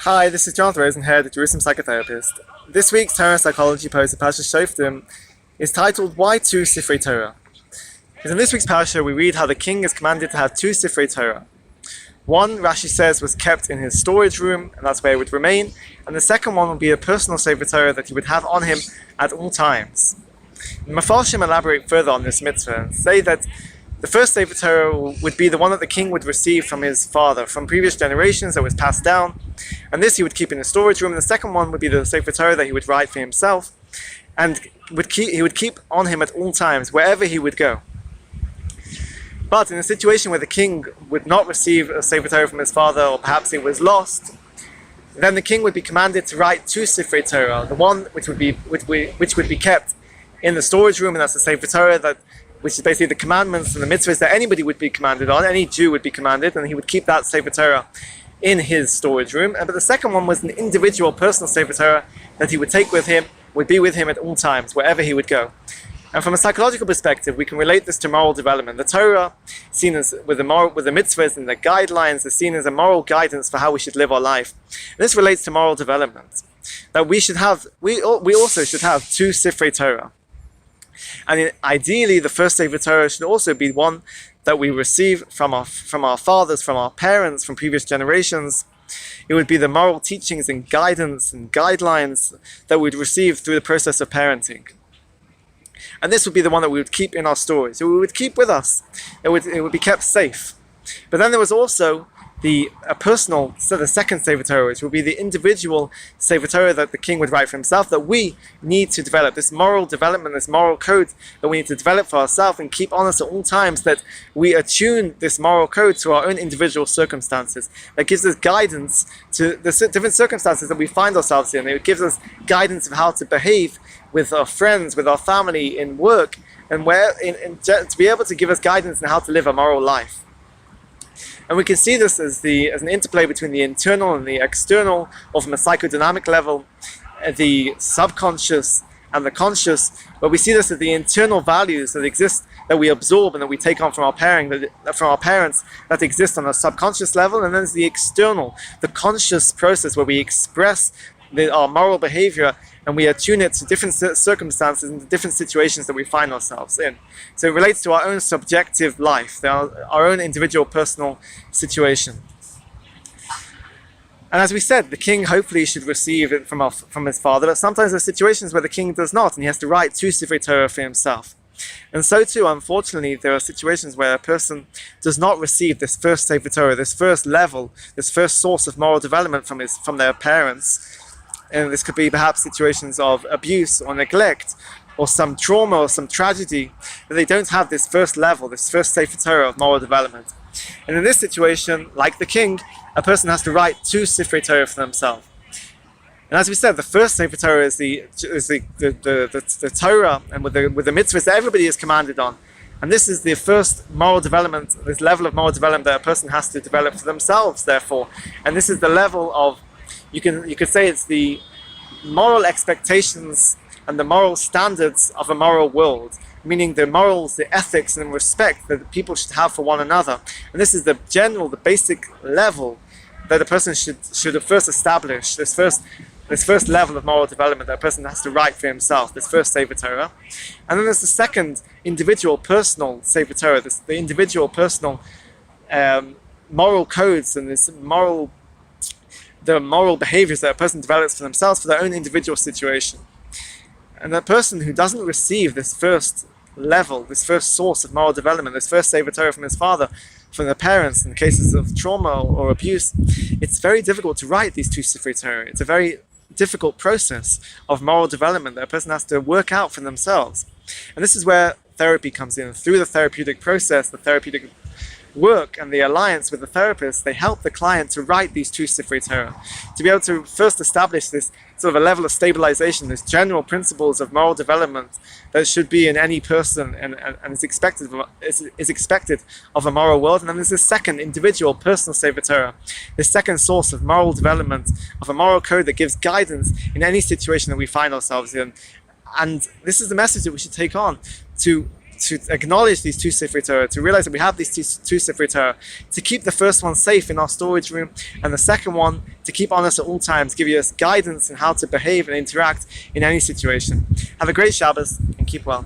Hi, this is Jonathan Rosenhead, Jerusalem psychotherapist. This week's Torah and Psychology post, Parashat Shoftim, is titled Why Two Sifrei Torah? Because in this week's parasha we read how the king is commanded to have two Sifrei Torah. One, Rashi says, was kept in his storage room, and that's where it would remain, and the second one would be a personal Sefer Torah that he would have on him at all times. The Mefarshim elaborate further on this mitzvah and say that the first Sefer Torah would be the one that the king would receive from his father, from previous generations that was passed down, and this he would keep in his storage room. And the second one would be the Sefer Torah that he would write for himself, and he would keep on him at all times, wherever he would go. But in a situation where the king would not receive a Sefer Torah from his father, or perhaps it was lost, then the king would be commanded to write two Sifrei Torah, the one which would be kept in the storage room, and that's the Sefer Torah which is basically the commandments and the mitzvahs that anybody would be commanded on, any Jew would be commanded, and he would keep that Sefer Torah in his storage room. But the second one was an individual personal Sefer Torah that he would take with him, would be with him at all times, wherever he would go. And from a psychological perspective, we can relate this to moral development. The Torah, seen as with the mitzvahs and the guidelines, is seen as a moral guidance for how we should live our life. And this relates to moral development. That we also should have two Sifrei Torah. And ideally, the first Sefer Torah should also be one that we receive from our fathers, from our parents, from previous generations. It would be the moral teachings and guidance and guidelines that we'd receive through the process of parenting. And this would be the one that we would keep in our storage. So we would keep with us. It would be kept safe. But then there was also the second Sefer Torah, which would be the individual Sefer Torah that the king would write for himself, that we need to develop, this moral development, this moral code that we need to develop for ourselves and keep on us at all times, that we attune this moral code to our own individual circumstances. That gives us guidance to the different circumstances that we find ourselves in. It gives us guidance of how to behave with our friends, with our family, in work, and to be able to give us guidance on how to live a moral life. And we can see this as an interplay between the internal and the external, or from a psychodynamic level, the subconscious and the conscious, where we see this as the internal values that exist, that we absorb and that we take on from our parents, that exist on a subconscious level, and then there's the external, the conscious process where we express our moral behavior and we attune it to different circumstances and different situations that we find ourselves in. So it relates to our own subjective life, our own individual personal situation. And as we said, the king hopefully should receive it from his father, but sometimes there are situations where the king does not, and he has to write two Sifrei Torah for himself. And so too, unfortunately, there are situations where a person does not receive this first Sefer Torah, this first level, this first source of moral development from their parents. And this could be perhaps situations of abuse or neglect, or some trauma or some tragedy, that they don't have this first level, this first Sefer Torah of moral development. And in this situation, like the king, a person has to write two Sifrei Torah for themselves. And as we said, the first Sefer Torah is the Torah, and with the mitzvahs that everybody is commanded on. And this is the first moral development, this level of moral development that a person has to develop for themselves, therefore. And this is the level of, you could say it's the moral expectations and the moral standards of a moral world, meaning the morals, the ethics and respect that people should have for one another. And this is the basic level that a person should first establish, this first level of moral development that a person has to write for himself, this first Sefer Torah. And then there's the second individual personal Sefer Torah, the individual personal moral codes and the moral behaviors that a person develops for themselves for their own individual situation. And that person who doesn't receive this first level, this first source of moral development, this first Sefer Torah from his father, from their parents in cases of trauma or abuse, it's very difficult to write these two Sifrei Torah. It's a very difficult process of moral development that a person has to work out for themselves. And this is where therapy comes in. Through the therapeutic process, the therapeutic work and the alliance with the therapist, they help the client to write these two Sifrei Torah, to be able to first establish this sort of a level of stabilization, this general principles of moral development that should be in any person and is expected of a moral world. And then there's this second individual personal Sefer Torah, this second source of moral development, of a moral code that gives guidance in any situation that we find ourselves in. And this is the message that we should take on to to acknowledge these two Sifrei Torah, to realize that we have these two Sifrei Torah, to keep the first one safe in our storage room, and the second one to keep on us at all times, give us guidance in how to behave and interact in any situation. Have a great Shabbos and keep well.